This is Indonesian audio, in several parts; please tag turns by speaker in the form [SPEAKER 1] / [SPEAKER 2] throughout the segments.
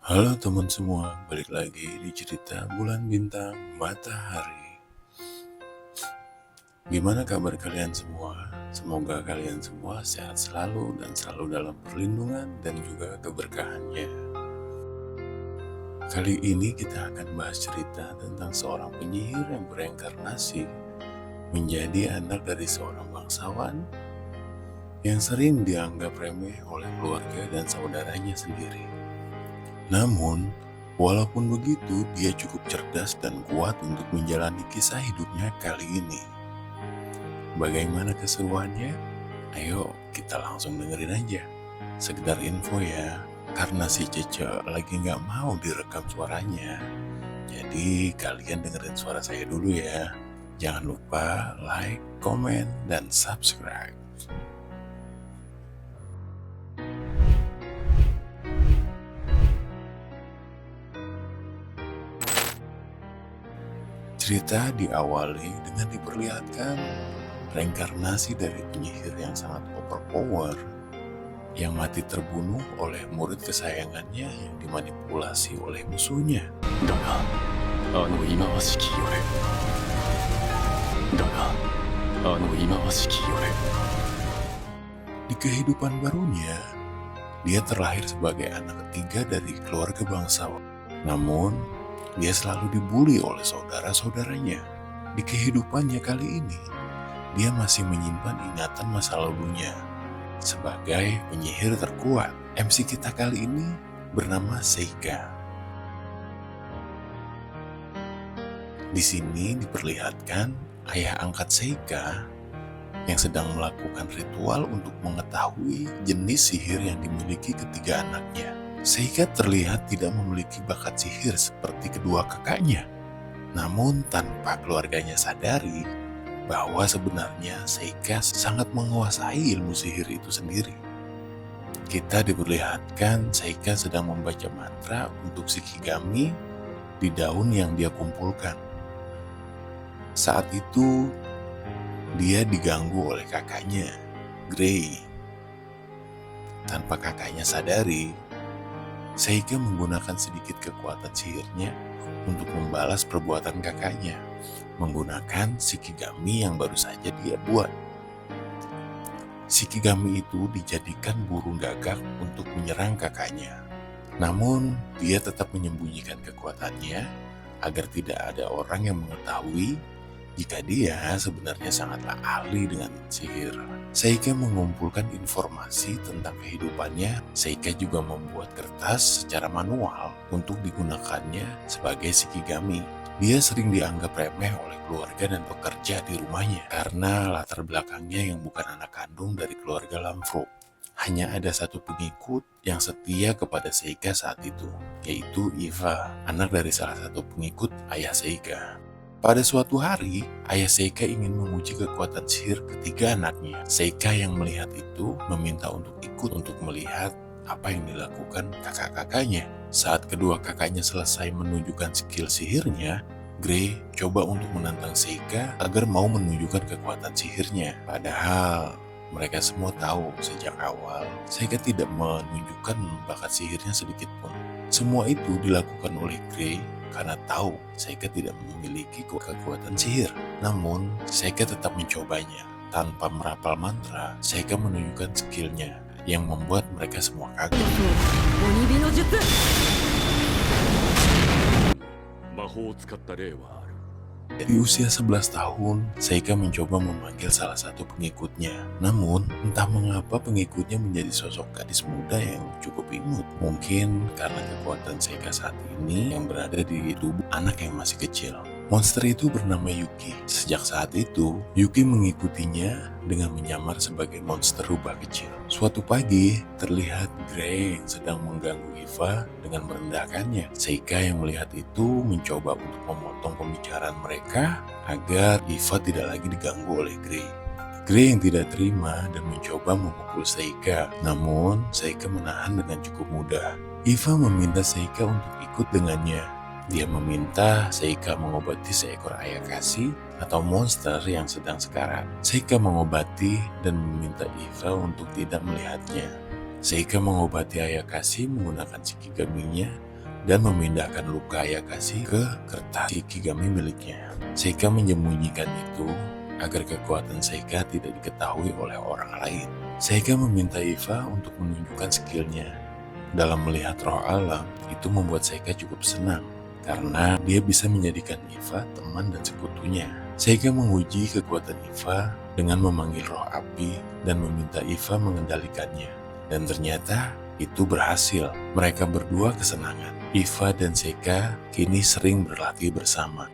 [SPEAKER 1] Halo teman semua, balik lagi di cerita Bulan Bintang Matahari. Gimana kabar kalian semua? Semoga kalian semua sehat selalu dan selalu dalam perlindungan dan juga keberkahannya. Kali ini kita akan bahas cerita tentang seorang penyihir yang bereinkarnasi menjadi anak dari seorang bangsawan yang sering dianggap remeh oleh keluarga dan saudaranya sendiri. Namun, walaupun begitu, dia cukup cerdas dan kuat untuk menjalani kisah hidupnya kali ini. Bagaimana keseruannya? Ayo kita langsung dengerin aja. Sekedar info ya, karena si Cece lagi nggak mau direkam suaranya. Jadi kalian dengerin suara saya dulu ya. Jangan lupa like, komen, dan subscribe. Cerita diawali dengan diperlihatkan reinkarnasi dari penyihir yang sangat overpower yang mati terbunuh oleh murid kesayangannya yang dimanipulasi oleh musuhnya.
[SPEAKER 2] だが、忌まわしき夜。だが、忌まわしき夜。
[SPEAKER 1] Di kehidupan barunya, dia terlahir sebagai anak ketiga dari keluarga bangsawan. Namun, dia selalu dibully oleh saudara-saudaranya. Di kehidupannya kali ini, dia masih menyimpan ingatan masa lalunya. Sebagai penyihir terkuat, MC kita kali ini bernama Seika. Di sini diperlihatkan ayah angkat Seika yang sedang melakukan ritual untuk mengetahui jenis sihir yang dimiliki ketiga anaknya. Seika terlihat tidak memiliki bakat sihir seperti kedua kakaknya. Namun tanpa keluarganya sadari bahwa sebenarnya Seika sangat menguasai ilmu sihir itu sendiri. Kita diperlihatkan Seika sedang membaca mantra untuk Shikigami di daun yang dia kumpulkan. Saat itu dia diganggu oleh kakaknya, Gray. Tanpa kakaknya sadari, Seika menggunakan sedikit kekuatan sihirnya untuk membalas perbuatan kakaknya, menggunakan Shikigami yang baru saja dia buat. Shikigami itu dijadikan burung gagak untuk menyerang kakaknya. Namun, dia tetap menyembunyikan kekuatannya agar tidak ada orang yang mengetahui jika dia sebenarnya sangatlah ahli dengan sihir. Seika mengumpulkan informasi tentang kehidupannya. Seika juga membuat kertas secara manual untuk digunakannya sebagai Shikigami. Dia sering dianggap remeh oleh keluarga dan pekerja di rumahnya karena latar belakangnya yang bukan anak kandung dari keluarga Lamfro. Hanya ada satu pengikut yang setia kepada Seika saat itu, yaitu Iva, anak dari salah satu pengikut ayah Seika. Pada suatu hari, ayah Seika ingin menguji kekuatan sihir ketiga anaknya. Seika yang melihat itu meminta untuk ikut untuk melihat apa yang dilakukan kakak-kakaknya. Saat kedua kakaknya selesai menunjukkan skill sihirnya, Gray coba untuk menantang Seika agar mau menunjukkan kekuatan sihirnya. Padahal mereka semua tahu sejak awal Seika tidak menunjukkan bakat sihirnya sedikit pun. Semua itu dilakukan oleh Gray karena tahu Seika tidak memiliki kekuatan sihir. Namun, Seika tetap mencobanya. Tanpa merapal mantra, Seika menunjukkan skillnya yang membuat mereka semua kaget.
[SPEAKER 2] 鬼火の術。魔法を使った例はある。
[SPEAKER 1] Di usia 11 tahun, Seika mencoba memanggil salah satu pengikutnya. Namun, entah mengapa pengikutnya menjadi sosok gadis muda yang cukup imut. Mungkin karena kekuatan Seika saat ini yang berada di tubuh anak yang masih kecil. Monster itu bernama Yuki. Sejak saat itu, Yuki mengikutinya dengan menyamar sebagai monster rubah kecil. Suatu pagi, terlihat Gray yang sedang mengganggu Iva dengan merendahkannya. Seika yang melihat itu mencoba untuk memotong pembicaraan mereka agar Iva tidak lagi diganggu oleh Gray. Gray yang tidak terima dan mencoba memukul Seika. Namun, Seika menahan dengan cukup mudah. Iva meminta Seika untuk ikut dengannya. Dia meminta Seika mengobati seekor ayakasi atau monster yang sedang sekarat. Seika mengobati dan meminta Iva untuk tidak melihatnya. Seika mengobati Ayakashi menggunakan Shikigami-nya dan memindahkan luka Ayakashi ke kertas Shikigami miliknya. Seika menyembunyikan itu agar kekuatan Seika tidak diketahui oleh orang lain. Seika meminta Iva untuk menunjukkan skillnya. Dalam melihat roh alam, itu membuat Seika cukup senang karena dia bisa menjadikan Iva teman dan sekutunya. Seika menguji kekuatan Iva dengan memanggil roh api dan meminta Iva mengendalikannya. Dan ternyata itu berhasil. Mereka berdua kesenangan. Iva dan Seika kini sering berlatih bersama.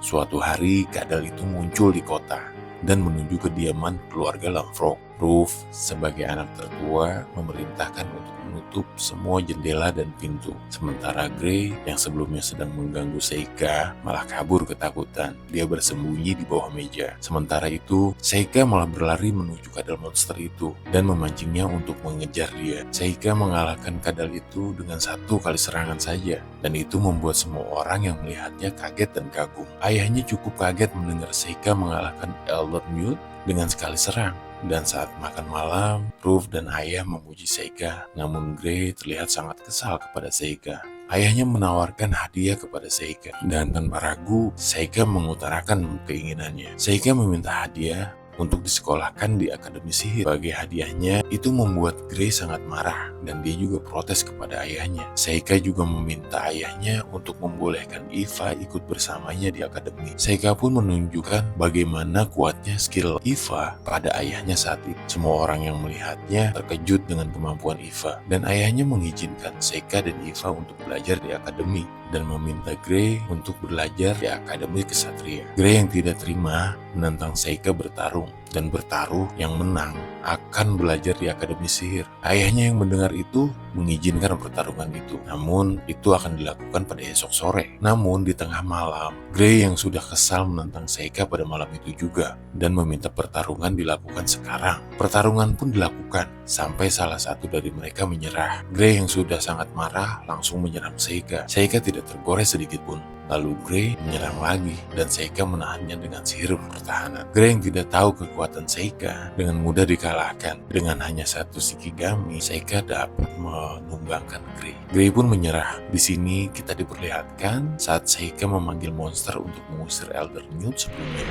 [SPEAKER 1] Suatu hari, kadal itu muncul di kota dan menuju kediaman keluarga Lampfrog. Ruff, sebagai anak tertua, memerintahkan untuk menutup semua jendela dan pintu. Sementara Gray, yang sebelumnya sedang mengganggu Seika, malah kabur ketakutan. Dia bersembunyi di bawah meja. Sementara itu, Seika malah berlari menuju kadal monster itu dan memancingnya untuk mengejar dia. Seika mengalahkan kadal itu dengan satu kali serangan saja, dan itu membuat semua orang yang melihatnya kaget dan kagum. Ayahnya cukup kaget mendengar Seika mengalahkan Elder Newt dengan sekali serang. Dan saat makan malam, Ruff dan ayah memuji Seika, namun Gray terlihat sangat kesal kepada Seika. Ayahnya menawarkan hadiah kepada Seika, dan tanpa ragu, Seika mengutarakan keinginannya. Seika meminta hadiah untuk disekolahkan di Akademi Sihir. Sebagai hadiahnya, itu membuat Gray sangat marah dan dia juga protes kepada ayahnya. Seika juga meminta ayahnya untuk membolehkan Iva ikut bersamanya di akademi. Seika pun menunjukkan bagaimana kuatnya skill Iva pada ayahnya saat itu. Semua orang yang melihatnya terkejut dengan kemampuan Iva, dan ayahnya mengizinkan Seika dan Iva untuk belajar di akademi dan meminta Gray untuk belajar di Akademi Kesatria. Gray yang tidak terima menantang Seika bertarung, dan bertaruh yang menang akan belajar di Akademi Sihir. Ayahnya yang mendengar itu mengizinkan pertarungan itu, namun itu akan dilakukan pada esok sore. Namun di tengah malam, Gray yang sudah kesal menantang Seika pada malam itu juga dan meminta pertarungan dilakukan sekarang. Pertarungan pun dilakukan sampai salah satu dari mereka menyerah. Gray yang sudah sangat marah langsung menyerang Seika. Seika tidak tergores sedikit pun. Lalu Gray menyerang lagi dan Seika menahannya dengan sihir pertahanan. Gray yang tidak tahu kekuatan Seika dengan mudah dikalahkan. Dengan hanya satu Shikigami, Seika dapat menumbangkan Gray. Gray pun menyerah. Di sini kita diperlihatkan saat Seika memanggil monster untuk mengusir Elder Newt sebelumnya.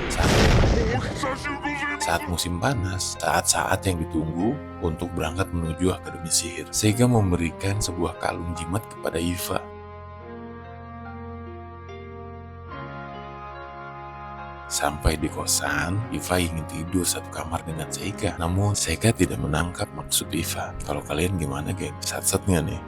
[SPEAKER 1] Saat musim panas, saat-saat yang ditunggu untuk berangkat menuju Akademi Sihir, Seika memberikan sebuah kalung jimat kepada Iva. Sampai di kosan, Iva ingin tidur satu kamar dengan Seika. Namun Seika tidak menangkap maksud Iva. Kalau kalian gimana geng? Sat-sat nggak nih?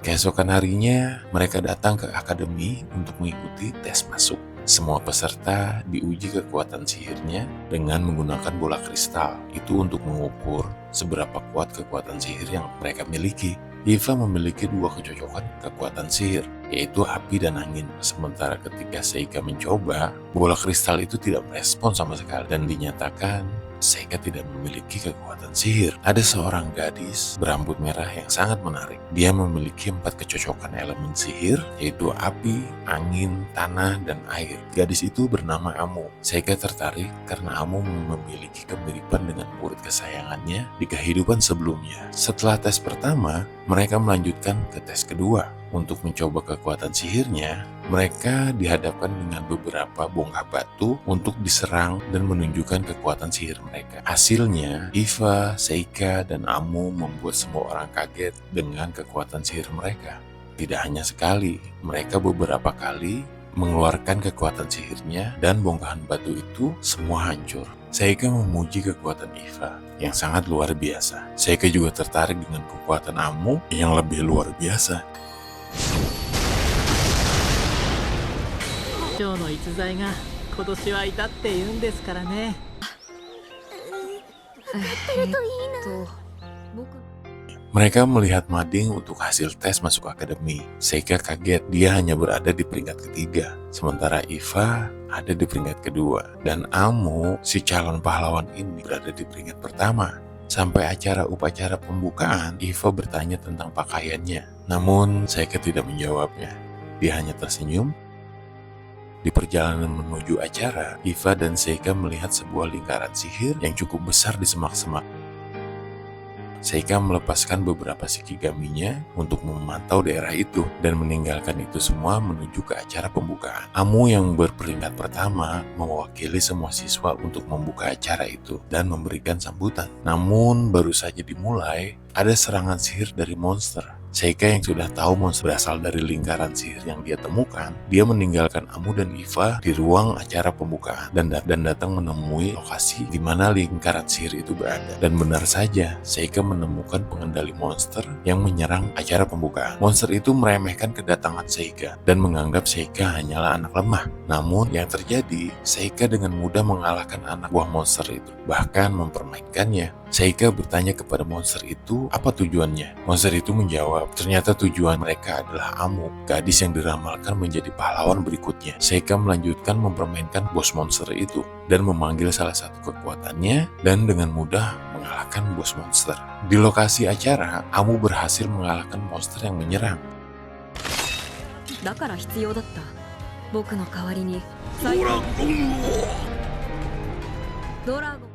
[SPEAKER 1] Keesokan harinya, mereka datang ke akademi untuk mengikuti tes masuk. Semua peserta diuji kekuatan sihirnya dengan menggunakan bola kristal. Itu untuk mengukur seberapa kuat kekuatan sihir yang mereka miliki. Iva memiliki dua kecocokan kekuatan sihir, yaitu api dan angin. Sementara ketika Seika mencoba, bola kristal itu tidak merespon sama sekali dan dinyatakan Seika tidak memiliki kekuatan sihir. Ada seorang gadis berambut merah yang sangat menarik. Dia memiliki 4 kecocokan elemen sihir, yaitu api, angin, tanah, dan air. Gadis itu bernama Amu. Seika tertarik karena Amu memiliki kemiripan dengan murid kesayangannya di kehidupan sebelumnya. Setelah tes pertama, mereka melanjutkan ke tes kedua. Untuk mencoba kekuatan sihirnya, mereka dihadapkan dengan beberapa bongkah batu untuk diserang dan menunjukkan kekuatan sihir mereka. Hasilnya, Iva, Seika, dan Amu membuat semua orang kaget dengan kekuatan sihir mereka. Tidak hanya sekali, mereka beberapa kali mengeluarkan kekuatan sihirnya dan bongkahan batu itu semua hancur. Seika memuji kekuatan Iva yang sangat luar biasa. Seika juga tertarik dengan kekuatan Amu yang lebih luar biasa.
[SPEAKER 3] 今日の逸材が今年はいたって言うんですからね。
[SPEAKER 1] Mereka melihat mading untuk hasil tes masuk akademi. Seika kaget, dia hanya berada di peringkat ketiga, sementara Iva ada di peringkat kedua, dan Amu, si calon pahlawan ini, berada di peringkat pertama. Sampai acara upacara pembukaan, Iva bertanya tentang pakaiannya. Namun Seika tidak menjawabnya. Dia hanya tersenyum Di perjalanan menuju acara, Iva dan Seika melihat sebuah lingkaran sihir yang cukup besar di semak-semak. Seika melepaskan beberapa shikigaminya untuk memantau daerah itu dan meninggalkan itu semua menuju ke acara pembukaan. Amu yang berperingkat pertama mewakili semua siswa untuk membuka acara itu dan memberikan sambutan. Namun baru saja dimulai, ada serangan sihir dari monster. Seika yang sudah tahu monster berasal dari lingkaran sihir yang dia temukan, dia meninggalkan Amu dan Iva di ruang acara pembukaan dan datang menemui lokasi di mana lingkaran sihir itu berada. Dan benar saja, Seika menemukan pengendali monster yang menyerang acara pembukaan. Monster itu meremehkan kedatangan Seika dan menganggap Seika hanyalah anak lemah. Namun yang terjadi, Seika dengan mudah mengalahkan anak buah monster itu, bahkan mempermainkannya. Seika bertanya kepada monster itu apa tujuannya. Monster itu menjawab, ternyata tujuan mereka adalah Amu, gadis yang diramalkan menjadi pahlawan berikutnya. Seika melanjutkan mempermainkan bos monster itu dan memanggil salah satu kekuatannya dan dengan mudah mengalahkan bos monster. Di lokasi acara, Amu berhasil mengalahkan monster yang menyerang.
[SPEAKER 4] だから必要だった。僕の代わりにドラゴン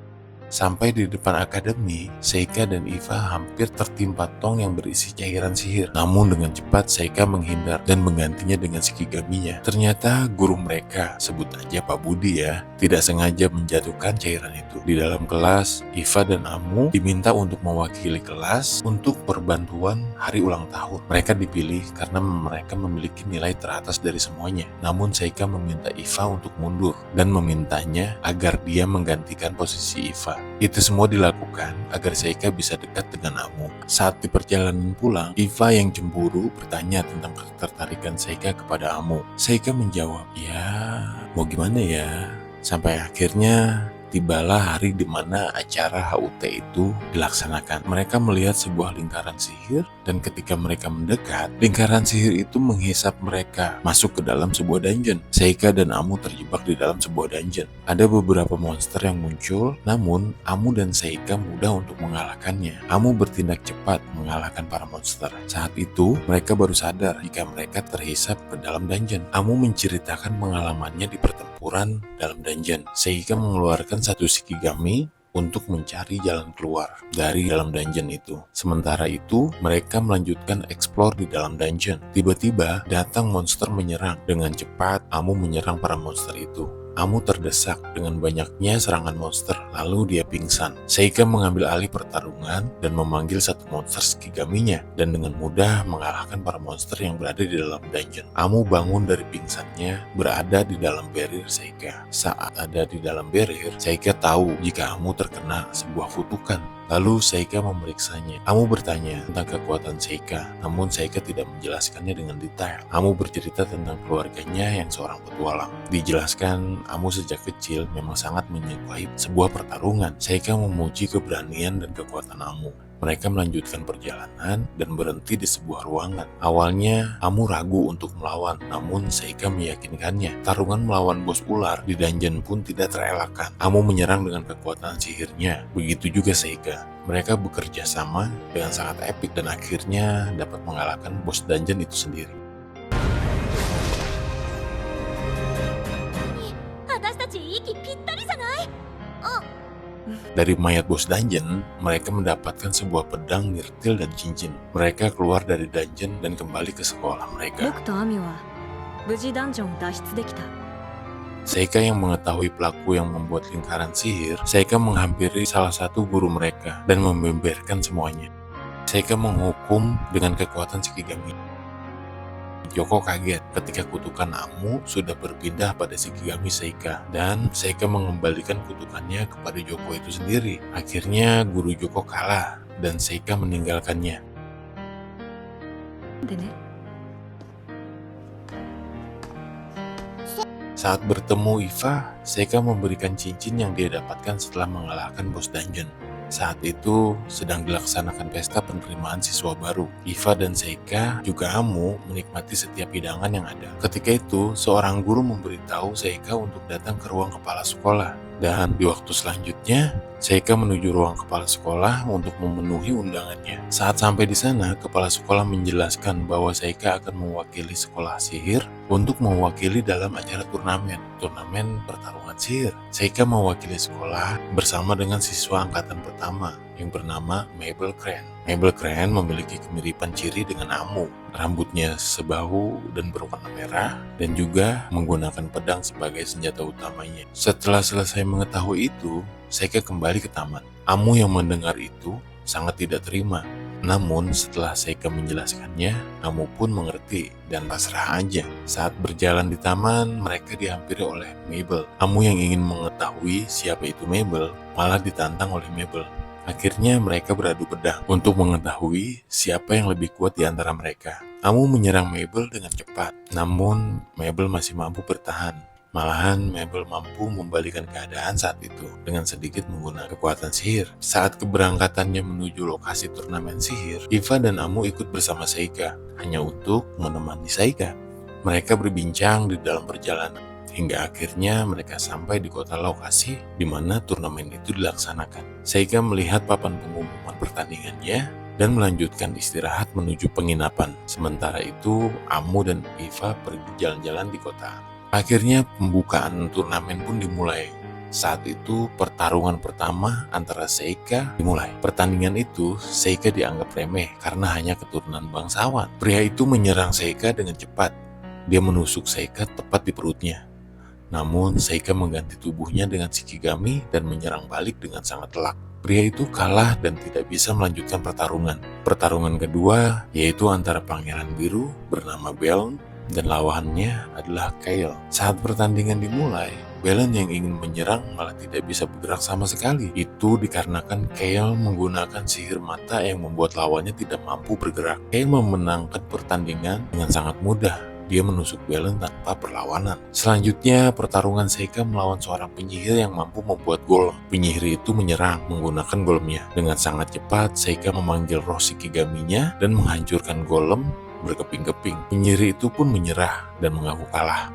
[SPEAKER 1] Sampai di depan akademi, Seika dan Iva hampir tertimpa tong yang berisi cairan sihir. Namun dengan cepat Seika menghindar dan menggantinya dengan shikigaminya. Ternyata guru mereka, sebut aja Pak Budi ya, tidak sengaja menjatuhkan cairan itu. Di dalam kelas, Iva dan Amu diminta untuk mewakili kelas untuk perbantuan hari ulang tahun. Mereka dipilih karena mereka memiliki nilai teratas dari semuanya. Namun Seika meminta Iva untuk mundur dan memintanya agar dia menggantikan posisi Iva. Itu semua dilakukan agar Seika bisa dekat dengan Amu. Saat di perjalanan pulang, Iva yang cemburu bertanya tentang ketertarikan Seika kepada Amu. Seika menjawab, ya mau gimana ya? Sampai akhirnya tibalah hari di mana acara HUT itu dilaksanakan. Mereka melihat sebuah lingkaran sihir dan ketika mereka mendekat, lingkaran sihir itu menghisap mereka masuk ke dalam sebuah dungeon. Seika dan Amu terjebak di dalam sebuah dungeon. Ada beberapa monster yang muncul, namun Amu dan Seika mudah untuk mengalahkannya. Amu bertindak cepat mengalahkan para monster. Saat itu, mereka baru sadar jika mereka terhisap ke dalam dungeon. Amu menceritakan pengalamannya di pertempuran dalam dungeon. Seika mengeluarkan satu shikigami untuk mencari jalan keluar dari dalam dungeon itu. Sementara itu, mereka melanjutkan explore di dalam dungeon. Tiba-tiba, datang monster menyerang. Dengan cepat, Amu menyerang para monster itu. Amu terdesak dengan banyaknya serangan monster, lalu dia pingsan. Seika mengambil alih pertarungan dan memanggil satu monster shikigaminya dan dengan mudah mengalahkan para monster yang berada di dalam dungeon. Amu bangun dari pingsannya, berada di dalam barrier Seika. Saat ada di dalam barrier, Seika tahu jika Amu terkena sebuah kutukan. Lalu Seika memeriksanya. Amu bertanya tentang kekuatan Seika, namun Seika tidak menjelaskannya dengan detail. Amu bercerita tentang keluarganya yang seorang petualang. Dijelaskan, Amu sejak kecil memang sangat menyukai sebuah pertarungan. Seika memuji keberanian dan kekuatan Amu. Mereka melanjutkan perjalanan dan berhenti di sebuah ruangan. Awalnya, Amu ragu untuk melawan, namun Seika meyakinkannya. Tarungan melawan bos ular di dungeon pun tidak terelakkan. Amu menyerang dengan kekuatan sihirnya. Begitu juga Seika. Mereka bekerja sama dengan sangat epik dan akhirnya dapat mengalahkan bos dungeon itu sendiri. Dari mayat bos dungeon, mereka mendapatkan sebuah pedang, mirtil, dan cincin. Mereka keluar dari dungeon dan kembali ke sekolah mereka.
[SPEAKER 4] 僕とアミは無事ダンジョンを脱出できた。
[SPEAKER 1] Seika yang mengetahui pelaku yang membuat lingkaran sihir, Seika menghampiri salah satu guru mereka dan membeberkan semuanya. Seika menghukum dengan kekuatan shikigami. Joko kaget ketika kutukan Amu sudah berpindah pada shikigami Seika dan Seika mengembalikan kutukannya kepada Joko itu sendiri. Akhirnya guru Joko kalah dan Seika meninggalkannya.
[SPEAKER 4] でね。
[SPEAKER 1] Saat bertemu Iva, Seika memberikan cincin yang dia dapatkan setelah mengalahkan bos dungeon. Saat itu sedang dilaksanakan pesta penerimaan siswa baru. Iva dan Seika juga Amu menikmati setiap hidangan yang ada. Ketika itu, seorang guru memberitahu Seika untuk datang ke ruang kepala sekolah. Dan di waktu selanjutnya, Seika menuju ruang kepala sekolah untuk memenuhi undangannya. Saat sampai di sana, kepala sekolah menjelaskan bahwa Seika akan mewakili sekolah sihir untuk mewakili dalam acara turnamen pertarungan sihir. Seika mewakili sekolah bersama dengan siswa angkatan pertama yang bernama Mabel Crane. Mabel Crane memiliki kemiripan ciri dengan Amu. Rambutnya sebahu dan berwarna merah, dan juga menggunakan pedang sebagai senjata utamanya. Setelah selesai mengetahui itu, Seika kembali ke taman. Amu yang mendengar itu sangat tidak terima. Namun setelah Seika menjelaskannya, Amu pun mengerti dan pasrah aja. Saat berjalan di taman, mereka dihampiri oleh Mabel. Amu yang ingin mengetahui siapa itu Mabel, malah ditantang oleh Mabel. Akhirnya mereka beradu pedang untuk mengetahui siapa yang lebih kuat di antara mereka. Amu menyerang Mabel dengan cepat, namun Mabel masih mampu bertahan. Malahan Mabel mampu membalikan keadaan saat itu dengan sedikit menggunakan kekuatan sihir. Saat keberangkatannya menuju lokasi turnamen sihir, Eva dan Amu ikut bersama Seika hanya untuk menemani Seika. Mereka berbincang di dalam perjalanan hingga akhirnya mereka sampai di kota lokasi di mana turnamen itu dilaksanakan. Seika melihat papan pengumuman pertandingannya dan melanjutkan istirahat menuju penginapan. Sementara itu, Amu dan Eva pergi jalan-jalan di kota. Akhirnya pembukaan turnamen pun dimulai. Saat itu pertarungan pertama antara Seika dimulai. Pertandingan itu Seika dianggap remeh karena hanya keturunan bangsawan. Pria itu menyerang Seika dengan cepat. Dia menusuk Seika tepat di perutnya. Namun Seika mengganti tubuhnya dengan Shikigami dan menyerang balik dengan sangat telak. Pria itu kalah dan tidak bisa melanjutkan pertarungan. Pertarungan kedua yaitu antara Pangeran Biru bernama Belen dan lawannya adalah Kale. Saat pertandingan dimulai, Belen yang ingin menyerang malah tidak bisa bergerak sama sekali. Itu dikarenakan Kale menggunakan sihir mata yang membuat lawannya tidak mampu bergerak. Kale memenangkan pertandingan dengan sangat mudah. Dia menusuk Belen tanpa perlawanan. Selanjutnya, pertarungan Seika melawan seorang penyihir yang mampu membuat golem. Penyihir itu menyerang menggunakan golemnya. Dengan sangat cepat, Seika memanggil roh Shikigaminya dan menghancurkan golem berkeping-keping. Penyihir itu pun menyerah dan mengaku kalah.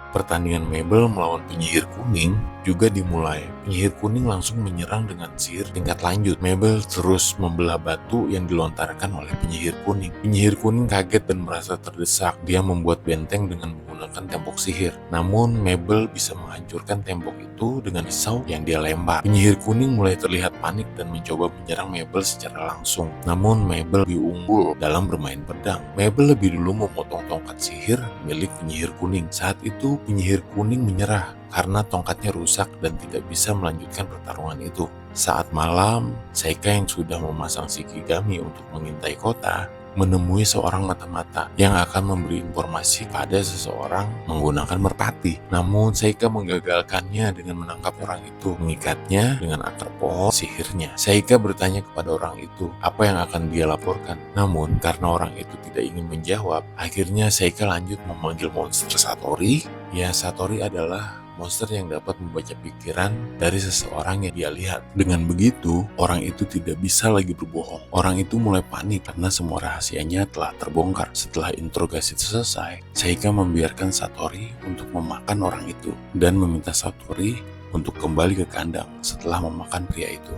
[SPEAKER 1] Pertandingan Mabel melawan penyihir kuning juga dimulai. Penyihir kuning langsung menyerang dengan sihir tingkat lanjut. Mabel terus membelah batu yang dilontarkan oleh penyihir kuning. Penyihir kuning kaget dan merasa terdesak. Dia membuat benteng dengan menggunakan tembok sihir. Namun Mabel bisa menghancurkan tembok itu dengan pisau yang dia lempar. Penyihir kuning mulai terlihat panik dan mencoba menyerang Mabel secara langsung. Namun Mabel lebih unggul dalam bermain pedang. Mabel lebih dulu memotong tongkat sihir milik penyihir kuning. Saat itu penyihir kuning menyerah karena tongkatnya rusak dan tidak bisa melanjutkan pertarungan itu. Saat malam, Seika yang sudah memasang Shikigami untuk mengintai kota, menemui seorang mata-mata yang akan memberi informasi pada seseorang menggunakan merpati. Namun Seika menggagalkannya dengan menangkap orang itu, mengikatnya dengan akar pohon sihirnya. Seika bertanya kepada orang itu apa yang akan dia laporkan. Namun karena orang itu tidak ingin menjawab, akhirnya Seika lanjut memanggil monster Satori. Ya, Satori adalah monster yang dapat membaca pikiran dari seseorang yang dia lihat. Dengan begitu, orang itu tidak bisa lagi berbohong. Orang itu mulai panik karena semua rahasianya telah terbongkar. Setelah interogasi selesai, Seika membiarkan Satori untuk memakan orang itu dan meminta Satori untuk kembali ke kandang setelah memakan pria itu.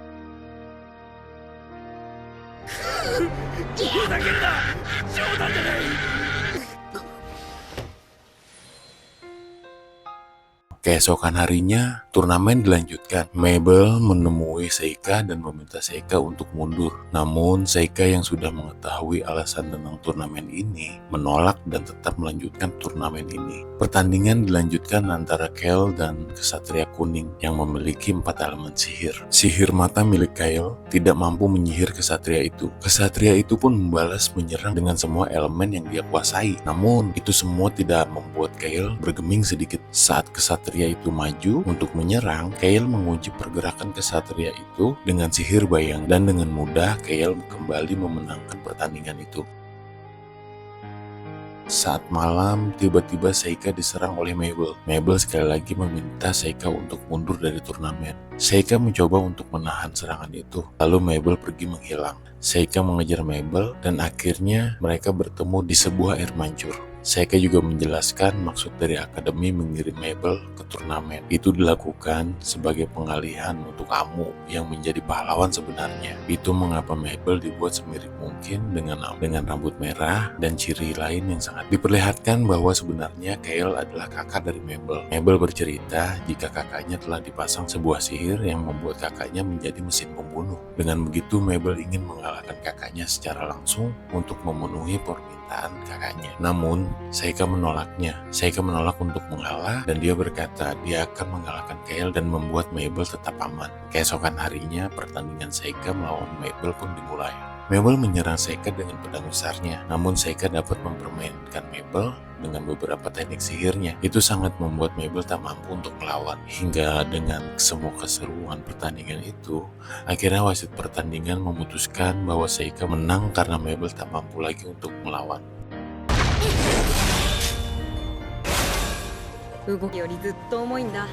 [SPEAKER 1] Keesokan harinya, turnamen dilanjutkan. Mabel menemui Seika dan meminta Seika untuk mundur. Namun, Seika yang sudah mengetahui alasan tentang turnamen ini, menolak dan tetap melanjutkan turnamen ini. Pertandingan dilanjutkan antara Kale dan Kesatria Kuning yang memiliki 4 elemen sihir. Sihir mata milik Kale tidak mampu menyihir kesatria itu. Kesatria itu pun membalas menyerang dengan semua elemen yang dia kuasai. Namun, itu semua tidak membuat Kale bergeming sedikit. Saat kesatria itu maju untuk menyerang, Kale mengunci pergerakan kesatria itu dengan sihir bayang dan dengan mudah Kale kembali memenangkan pertandingan itu. Saat malam, tiba-tiba Seika diserang oleh Mabel. Mabel sekali lagi meminta Seika untuk mundur dari turnamen. Seika mencoba untuk menahan serangan itu, lalu Mabel pergi menghilang. Seika mengejar Mabel dan akhirnya mereka bertemu di sebuah air mancur. Seika juga menjelaskan maksud dari akademi mengirim Mabel ke turnamen. Itu dilakukan sebagai pengalihan untuk Amu yang menjadi pahlawan sebenarnya. Itu mengapa Mabel dibuat semirip mungkin dengan rambut merah dan ciri lain yang sangat diperlihatkan bahwa sebenarnya Kale adalah kakak dari Mabel. Mabel bercerita jika kakaknya telah dipasang sebuah sihir yang membuat kakaknya menjadi mesin pembunuh. Dengan begitu Mabel ingin mengalahkan kakaknya secara langsung untuk memenuhi permintaan kakaknya. Namun Seika menolaknya. Seika menolak untuk mengalah dan dia berkata dia akan mengalahkan Kale dan membuat Mabel tetap aman. Keesokan harinya pertandingan Seika melawan Mabel pun dimulai. Mabel menyerang Seika dengan pedang besarnya, namun Seika dapat mempermainkan Mabel dengan beberapa teknik sihirnya. Itu sangat membuat Mabel tak mampu untuk melawan. Hingga dengan semua keseruan pertandingan itu, akhirnya wasit pertandingan memutuskan bahwa Seika menang karena Mabel tak mampu lagi untuk melawan.
[SPEAKER 4] 動きよりずっと重いんだ。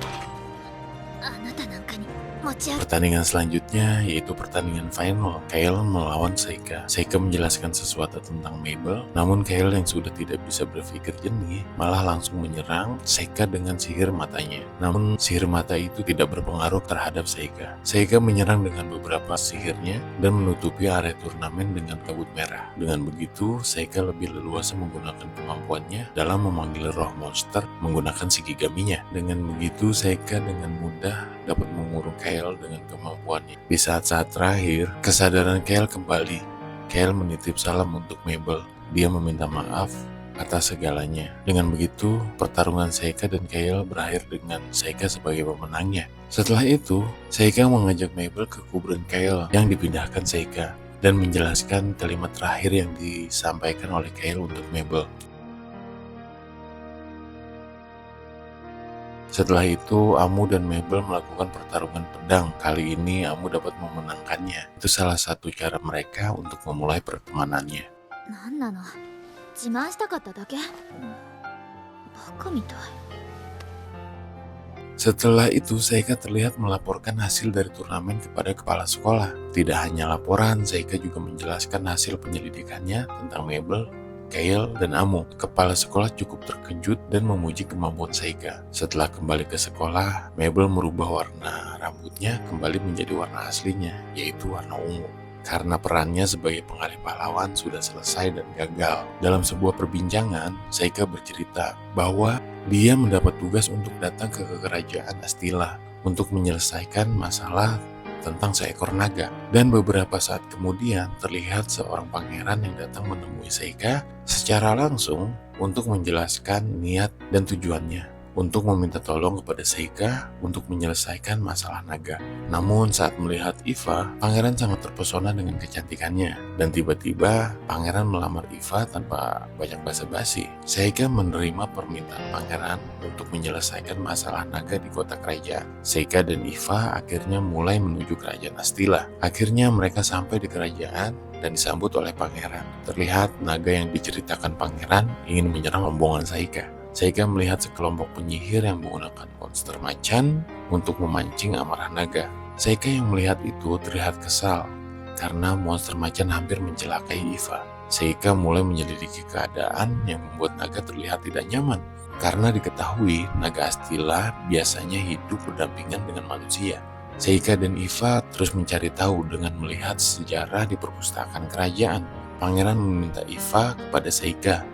[SPEAKER 5] あなたなんかに持ち上げ
[SPEAKER 1] Pertandingan selanjutnya yaitu pertandingan final. Kale melawan Seika. Seika menjelaskan sesuatu tentang Mabel, namun Kale yang sudah tidak bisa berpikir jernih malah langsung menyerang Seika dengan sihir matanya. Namun sihir mata itu tidak berpengaruh terhadap Seika. Seika menyerang dengan beberapa sihirnya dan menutupi area turnamen dengan kabut merah. Dengan begitu, Seika lebih leluasa menggunakan kemampuannya dalam memanggil roh monster menggunakan shikigaminya. Dengan begitu, Seika dengan mudah dapat mengurung Kale dengan kemampuannya. Di saat-saat terakhir, kesadaran Kale kembali. Kale menitip salam untuk Mabel. Dia meminta maaf atas segalanya. Dengan begitu, pertarungan Seika dan Kale berakhir dengan Seika sebagai pemenangnya. Setelah itu, Seika mengajak Mabel ke kuburan Kale yang dipindahkan Seika dan menjelaskan kalimat terakhir yang disampaikan oleh Kale untuk Mabel. Setelah itu, Amu dan Mabel melakukan pertarungan pedang. Kali ini Amu dapat memenangkannya. Itu salah satu cara mereka untuk memulai pertemanannya.
[SPEAKER 5] なんなの自慢したかっただけバカみたい
[SPEAKER 1] Setelah itu, Seika terlihat melaporkan hasil dari turnamen kepada kepala sekolah. Tidak hanya laporan, Seika juga menjelaskan hasil penyelidikannya tentang Mabel, Kale, dan Amu. Kepala sekolah cukup terkejut dan memuji kemampuan Seika. Setelah kembali ke sekolah, Mabel merubah warna rambutnya kembali menjadi warna aslinya, yaitu warna ungu. Karena perannya sebagai pengalih pahlawan sudah selesai dan gagal. Dalam sebuah perbincangan, Seika bercerita bahwa dia mendapat tugas untuk datang ke kerajaan Astila untuk menyelesaikan masalah tentang seekor naga. Dan beberapa saat kemudian terlihat seorang pangeran yang datang menemui Seika secara langsung untuk menjelaskan niat dan tujuannya untuk meminta tolong kepada Seika untuk menyelesaikan masalah naga. Namun saat melihat Iva, pangeran sangat terpesona dengan kecantikannya. Dan tiba-tiba pangeran melamar Iva tanpa banyak basa-basi. Seika menerima permintaan pangeran untuk menyelesaikan masalah naga di kota kerajaan. Seika dan Iva akhirnya mulai menuju kerajaan Astila. Akhirnya mereka sampai di kerajaan dan disambut oleh pangeran. Terlihat naga yang diceritakan pangeran ingin menyerang rombongan Seika. Seika melihat sekelompok penyihir yang menggunakan monster macan untuk memancing amarah naga. Seika yang melihat itu terlihat kesal karena monster macan hampir mencelakai Iva. Seika mulai menyelidiki keadaan yang membuat naga terlihat tidak nyaman karena diketahui naga Astila biasanya hidup berdampingan dengan manusia. Seika dan Iva terus mencari tahu dengan melihat sejarah di perpustakaan kerajaan. Pangeran meminta Iva kepada Seika.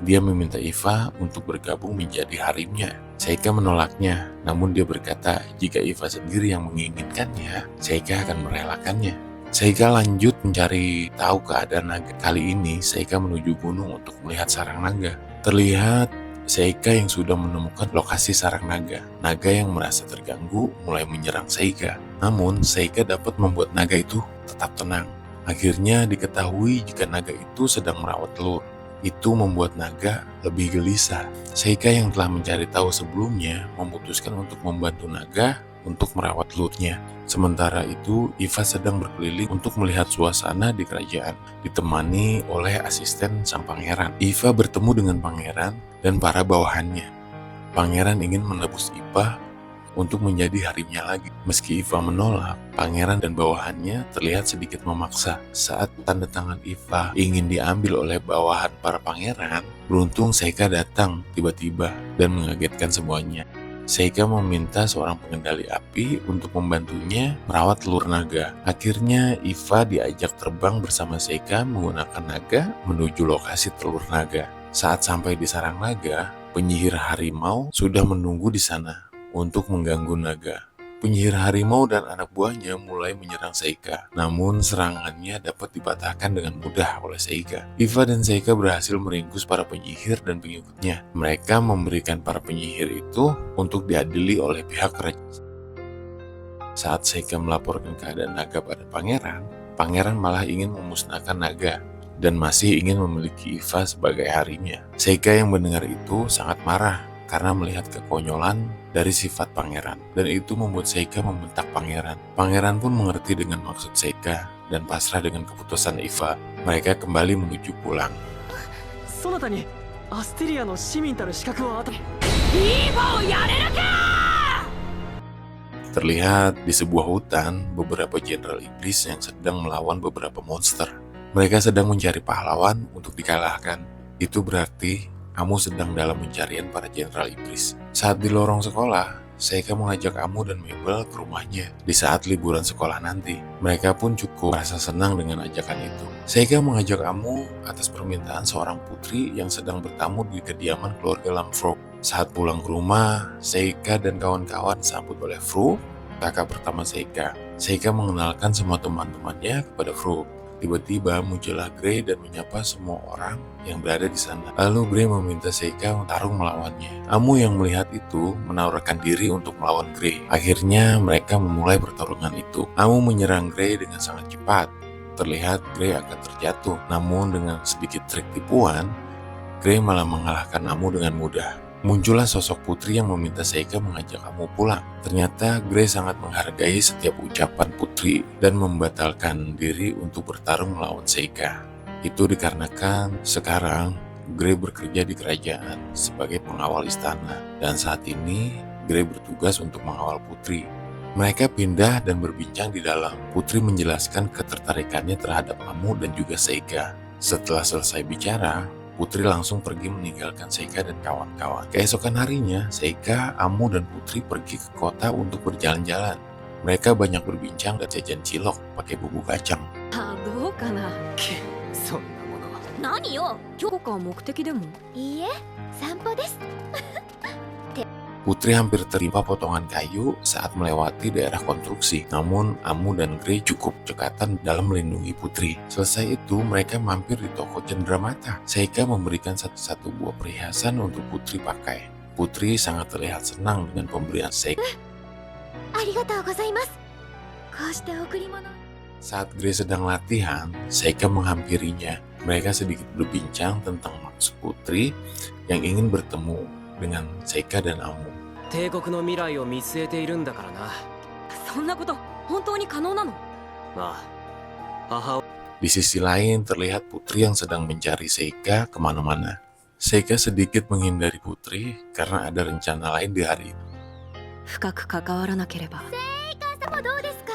[SPEAKER 1] Dia meminta Iva untuk bergabung menjadi harimnya. Seika menolaknya, namun dia berkata jika Iva sendiri yang menginginkannya, Seika akan merelakannya. Seika lanjut mencari tahu keadaan naga. Kali ini Seika menuju gunung untuk melihat sarang naga. Terlihat Seika yang sudah menemukan lokasi sarang naga. Naga yang merasa terganggu mulai menyerang Seika. Namun Seika dapat membuat naga itu tetap tenang. Akhirnya diketahui jika naga itu sedang merawat telur. Itu membuat naga lebih gelisah. Seika yang telah mencari tahu sebelumnya memutuskan untuk membantu naga untuk merawat telurnya. Sementara itu, Iva sedang berkeliling untuk melihat suasana di kerajaan, ditemani oleh asisten sang pangeran. Iva bertemu dengan pangeran dan para bawahannya. Pangeran ingin menebus Iva untuk menjadi harimnya lagi. Meski Iva menolak, pangeran dan bawahannya terlihat sedikit memaksa. Saat tanda tangan Iva ingin diambil oleh bawahan para pangeran, beruntung Seika datang tiba-tiba dan mengagetkan semuanya. Seika meminta seorang pengendali api untuk membantunya merawat telur naga. Akhirnya Iva diajak terbang bersama Seika menggunakan naga menuju lokasi telur naga. Saat sampai di sarang naga, penyihir harimau sudah menunggu di sana untuk mengganggu naga. Penyihir harimau dan anak buahnya mulai menyerang Seika, namun serangannya dapat dipatahkan dengan mudah oleh Seika. Iva dan Seika berhasil meringkus para penyihir dan pengikutnya. Mereka memberikan para penyihir itu untuk diadili oleh pihak kerajaan. Saat Seika melaporkan keadaan naga pada pangeran, pangeran malah ingin memusnahkan naga dan masih ingin memiliki Iva sebagai harinya. Seika yang mendengar itu sangat marah karena melihat kekonyolan dari sifat pangeran, dan itu membuat Seika membentak pangeran. Pangeran pun mengerti dengan maksud Seika dan pasrah dengan keputusan Iva. Mereka kembali menuju pulang.
[SPEAKER 3] そなたにアステリアの市民たる資格を与え
[SPEAKER 1] Terlihat di sebuah hutan beberapa jenderal iblis yang sedang melawan beberapa monster. Mereka sedang mencari pahlawan untuk dikalahkan. Itu berarti Amu sedang dalam pencarian para jenderal iblis. Saat di lorong sekolah, Seika mengajak Amu dan Mabel ke rumahnya di saat liburan sekolah nanti. Mereka pun cukup merasa senang dengan ajakan itu. Seika mengajak Amu atas permintaan seorang putri yang sedang bertamu di kediaman keluarga Lamfro. Saat pulang ke rumah, Seika dan kawan-kawan disambut oleh Fru, kakak pertama Seika. Seika mengenalkan semua teman-temannya kepada Fru. Tiba-tiba muncullah Grey dan menyapa semua orang yang berada di sana. Lalu Grey meminta Seika tarung melawannya. Amu yang melihat itu menawarkan diri untuk melawan Grey. Akhirnya mereka memulai pertarungan itu. Amu menyerang Grey dengan sangat cepat. Terlihat Grey akan terjatuh. Namun dengan sedikit trik tipuan, Grey malah mengalahkan Amu dengan mudah. Muncullah sosok putri yang meminta Seika mengajak Amu pulang. Ternyata Grey sangat menghargai setiap ucapan putri dan membatalkan diri untuk bertarung melawan Seika. Itu dikarenakan sekarang Grey bekerja di kerajaan sebagai pengawal istana, dan saat ini Grey bertugas untuk mengawal putri. Mereka pindah dan berbincang di dalam. Putri menjelaskan ketertarikannya terhadap Amu dan juga Seika. Setelah selesai bicara, Putri langsung pergi meninggalkan Seika dan kawan-kawan. Keesokan harinya, Seika, Amu, dan Putri pergi ke kota untuk berjalan-jalan. Mereka banyak berbincang dan jajan cilok pakai bumbu kacang.
[SPEAKER 4] どうかな。
[SPEAKER 2] そんなもの
[SPEAKER 5] 何よ。
[SPEAKER 4] 今日か目的でも。
[SPEAKER 5] いいえ、散歩です。
[SPEAKER 1] Putri hampir tertimpa potongan kayu saat melewati daerah konstruksi. Namun, Amu dan Grey cukup cekatan dalam melindungi Putri. Selesai itu, mereka mampir di toko cenderamata. Seika memberikan satu buah perhiasan untuk Putri pakai. Putri sangat terlihat senang dengan pemberian Seika.
[SPEAKER 5] ありがとうございます。こうして贈り物。
[SPEAKER 1] Saat Grey sedang latihan, Seika menghampirinya. Mereka sedikit berbincang tentang maksud Putri yang ingin bertemu dengan Seika dan Amu.
[SPEAKER 3] 帝国の未来を見据えているんだからな。
[SPEAKER 4] そんなこと本当に可能なの？
[SPEAKER 3] まあ、母
[SPEAKER 1] Di sisi lain terlihat Putri yang sedang mencari Seika kemana-mana. Seika sedikit menghindari Putri karena ada rencana lain di hari itu.
[SPEAKER 4] 深く関わらなければ。
[SPEAKER 5] 様どうですか？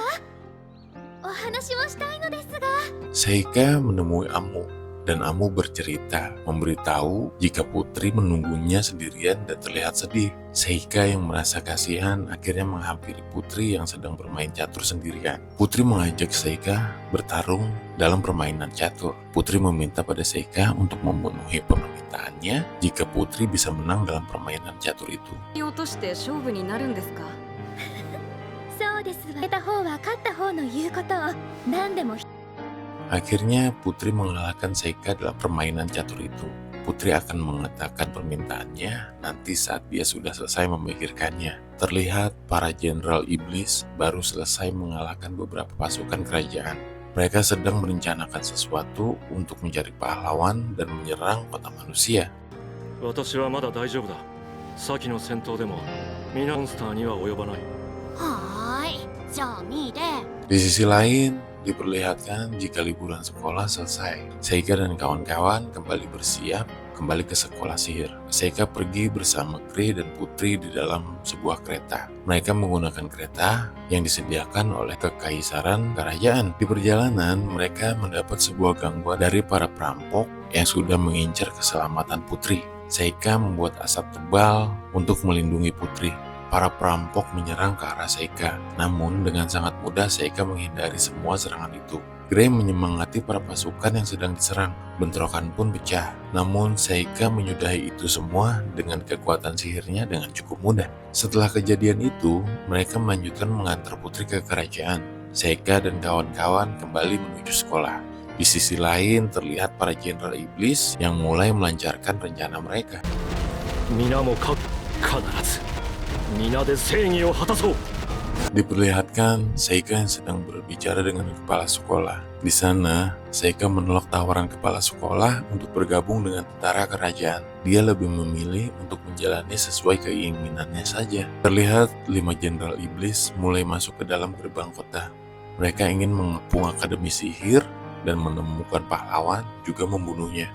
[SPEAKER 5] お話をしたいのですが。
[SPEAKER 1] Seika menemui Amu dan Amu bercerita, memberitahu jika Putri menunggunya sendirian dan terlihat sedih. Seika yang merasa kasihan akhirnya menghampiri Putri yang sedang bermain catur sendirian. Putri mengajak Seika bertarung dalam permainan catur. Putri meminta pada Seika untuk memenuhi permintaannya jika Putri bisa menang dalam permainan catur itu.
[SPEAKER 4] 落として勝負になるんですか？
[SPEAKER 5] そうですわ。負けた方は勝った方の言うことを何でも。
[SPEAKER 1] Akhirnya Putri mengalahkan Seika dalam permainan catur itu. Putri akan mengatakan permintaannya nanti saat dia sudah selesai memikirkannya. Terlihat para jenderal iblis baru selesai mengalahkan beberapa pasukan kerajaan. Mereka sedang merencanakan sesuatu untuk mencari pahlawan dan menyerang kota manusia.
[SPEAKER 2] 私はまだ大丈夫だ。先の戦闘でも皆モンスターには及ばない。
[SPEAKER 5] はーい。じゃあミーで。
[SPEAKER 1] Di sisi lain, diperlihatkan jika liburan sekolah selesai. Seika dan kawan-kawan kembali bersiap kembali ke sekolah sihir. Seika pergi bersama Grey dan Putri di dalam sebuah kereta. Mereka menggunakan kereta yang disediakan oleh kekaisaran kerajaan. Di perjalanan, mereka mendapat sebuah gangguan dari para perampok yang sudah mengincar keselamatan Putri. Seika membuat asap tebal untuk melindungi Putri. Para perampok menyerang ke arah Seika, namun dengan sangat mudah Seika menghindari semua serangan itu. Grey menyemangati para pasukan yang sedang diserang. Bentrokan pun pecah, namun Seika menyudahi itu semua dengan kekuatan sihirnya dengan cukup mudah. Setelah kejadian itu, mereka melanjutkan mengantar Putri ke kerajaan. Seika dan kawan-kawan kembali menuju sekolah. Di sisi lain, terlihat para jenderal iblis yang mulai melancarkan rencana mereka.
[SPEAKER 2] 皆も必ず皆で正義を果たそう。
[SPEAKER 1] Diperlihatkan Seika yang sedang berbicara dengan kepala sekolah. Di sana, Seika menolak tawaran kepala sekolah untuk bergabung dengan tentara kerajaan. Dia lebih memilih untuk menjalani sesuai keinginannya saja. Terlihat 5 jenderal iblis mulai masuk ke dalam gerbang kota. Mereka ingin mengepung akademi sihir dan menemukan pahlawan, juga membunuhnya.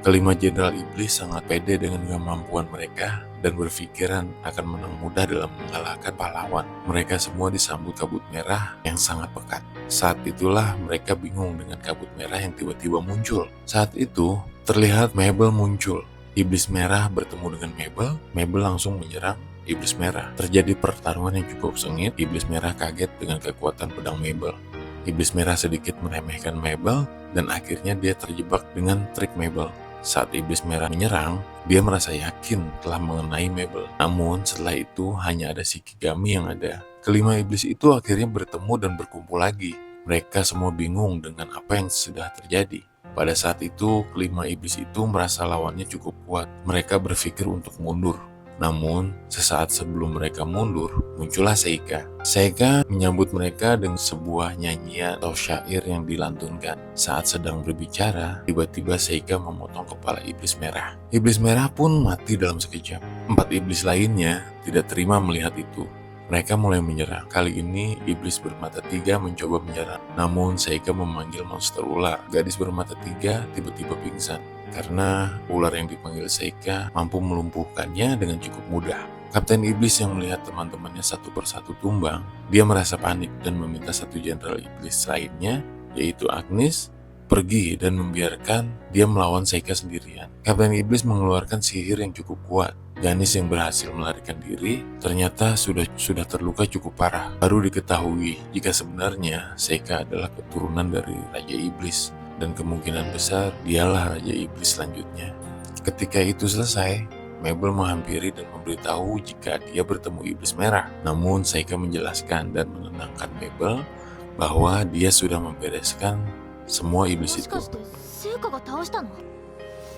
[SPEAKER 1] Kelima jenderal iblis sangat pede dengan kemampuan mereka dan berpikiran akan menang mudah dalam mengalahkan pahlawan. Mereka semua disambut kabut merah yang sangat pekat. Saat itulah mereka bingung dengan kabut merah yang tiba-tiba muncul. Saat itu terlihat Mabel muncul. Iblis merah bertemu dengan Mabel. Mabel langsung menyerang iblis merah. Terjadi pertarungan yang cukup sengit. Iblis merah kaget dengan kekuatan pedang Mabel. Iblis merah sedikit meremehkan Mabel dan akhirnya dia terjebak dengan trik Mabel. Saat iblis merah menyerang, dia merasa yakin telah mengenai Mabel. Namun setelah itu hanya ada Shikigami yang ada. Kelima iblis itu akhirnya bertemu dan berkumpul lagi. Mereka semua bingung dengan apa yang sudah terjadi. Pada saat itu, kelima iblis itu merasa lawannya cukup kuat. Mereka berpikir untuk mundur. Namun, sesaat sebelum mereka mundur, muncullah Seika. Seika menyambut mereka dengan sebuah nyanyian atau syair yang dilantunkan. Saat sedang berbicara, tiba-tiba Seika memotong kepala iblis merah. Iblis merah pun mati dalam sekejap. 4 iblis lainnya tidak terima melihat itu. Mereka mulai menyerang. Kali ini, iblis bermata 3 mencoba menyerang. Namun, Seika memanggil monster ular. Gadis bermata 3 tiba-tiba pingsan. Karena ular yang dipanggil Seika mampu melumpuhkannya dengan cukup mudah. Kapten Iblis yang melihat teman-temannya satu persatu tumbang, dia merasa panik dan meminta satu jenderal iblis lainnya, yaitu Agnes, pergi dan membiarkan dia melawan Seika sendirian. Kapten Iblis mengeluarkan sihir yang cukup kuat. Ganis yang berhasil melarikan diri ternyata sudah terluka cukup parah. Baru diketahui jika sebenarnya Seika adalah keturunan dari Raja Iblis. Dan kemungkinan besar dialah Raja Iblis selanjutnya. Ketika itu selesai, Mabel menghampiri dan memberitahu jika dia bertemu Iblis Merah. Namun Seika menjelaskan dan menenangkan Mabel bahwa dia sudah membereskan semua iblis
[SPEAKER 5] もし
[SPEAKER 1] itu.
[SPEAKER 5] かして聖火が倒したの？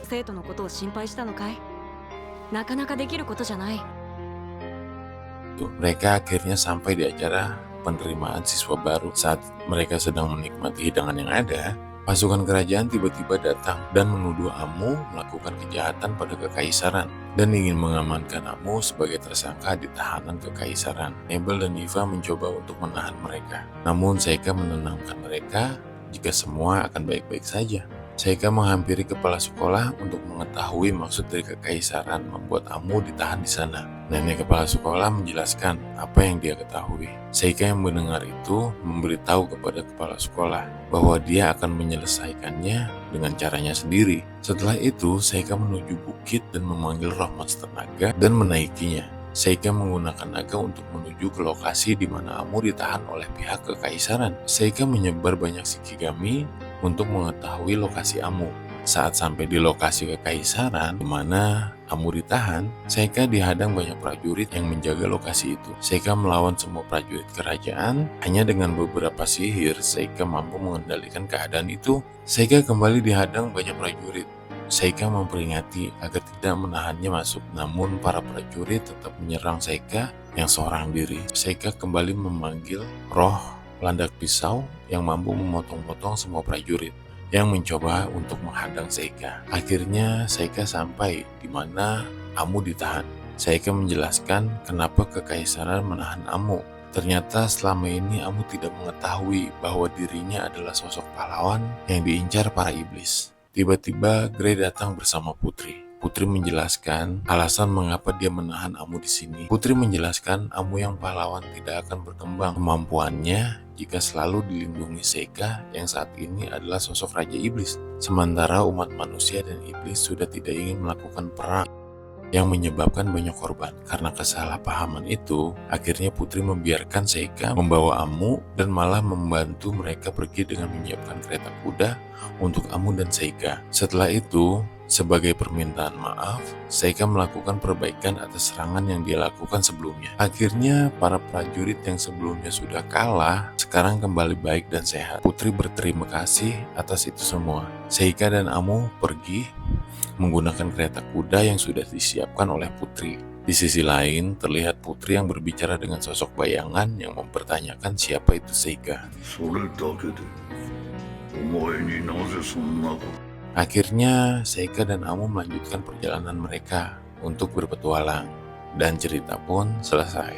[SPEAKER 4] 生徒のことを心配したのかい？なかなかできることじゃない。
[SPEAKER 1] Mereka akhirnya sampai di acara penerimaan siswa baru. Saat mereka sedang menikmati hidangan yang ada, pasukan kerajaan tiba-tiba datang dan menuduh Amu melakukan kejahatan pada kekaisaran dan ingin mengamankan Amu sebagai tersangka di tahanan kekaisaran. Mabel dan Eva mencoba untuk menahan mereka. Namun Seika menenangkan mereka jika semua akan baik-baik saja. Seika menghampiri kepala sekolah untuk mengetahui maksud dari kekaisaran membuat Amu ditahan di sana. Nenek kepala sekolah menjelaskan apa yang dia ketahui. Seika yang mendengar itu memberitahu kepada kepala sekolah bahwa dia akan menyelesaikannya dengan caranya sendiri. Setelah itu, Seika menuju bukit dan memanggil roh monster naga dan menaikinya. Seika menggunakan naga untuk menuju ke lokasi di mana Amu ditahan oleh pihak kekaisaran. Seika menyebar banyak Shikigami untuk mengetahui lokasi Amu. Saat sampai di lokasi kekaisaran di mana Amu ditahan, Seika dihadang banyak prajurit yang menjaga lokasi itu. Seika melawan semua prajurit kerajaan. Hanya dengan beberapa sihir, Seika mampu mengendalikan keadaan itu. Seika kembali dihadang banyak prajurit. Seika memperingati agar tidak menahannya masuk. Namun para prajurit tetap menyerang Seika yang seorang diri. Seika kembali memanggil roh landak pisau yang mampu memotong-potong semua prajurit yang mencoba untuk menghadang Seika. Akhirnya Seika sampai di mana Amu ditahan. Seika menjelaskan kenapa kekaisaran menahan Amu. Ternyata selama ini Amu tidak mengetahui bahwa dirinya adalah sosok pahlawan yang diincar para iblis. Tiba-tiba Grey datang bersama Putri. Putri menjelaskan alasan mengapa dia menahan Amu di sini. Putri menjelaskan Amu yang pahlawan tidak akan berkembang kemampuannya jika selalu dilindungi Seika yang saat ini adalah sosok Raja Iblis. Sementara umat manusia dan iblis sudah tidak ingin melakukan perang yang menyebabkan banyak korban. Karena kesalahpahaman itu, akhirnya Putri membiarkan Seika membawa Amu dan malah membantu mereka pergi dengan menyiapkan kereta kuda untuk Amu dan Seika. Setelah itu, sebagai permintaan maaf, Seika melakukan perbaikan atas serangan yang dia lakukan sebelumnya. Akhirnya, para prajurit yang sebelumnya sudah kalah, sekarang kembali baik dan sehat. Putri berterima kasih atas itu semua. Seika dan Amu pergi menggunakan kereta kuda yang sudah disiapkan oleh Putri. Di sisi lain, terlihat Putri yang berbicara dengan sosok bayangan yang mempertanyakan siapa itu Seika.
[SPEAKER 6] それだけでお前になぜそんなこと。
[SPEAKER 1] Akhirnya, Seika dan Amu melanjutkan perjalanan mereka untuk berpetualang, dan cerita pun selesai.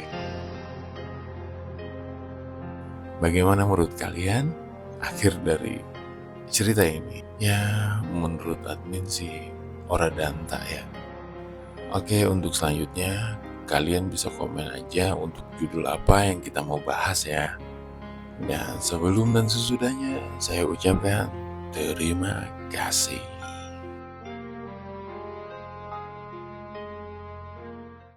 [SPEAKER 1] Bagaimana menurut kalian akhir dari cerita ini? Ya, menurut admin sih ora danta ya. Oke, untuk selanjutnya kalian bisa komen aja untuk judul apa yang kita mau bahas ya. Dan sebelum dan sesudahnya saya ucapkan terima kasih.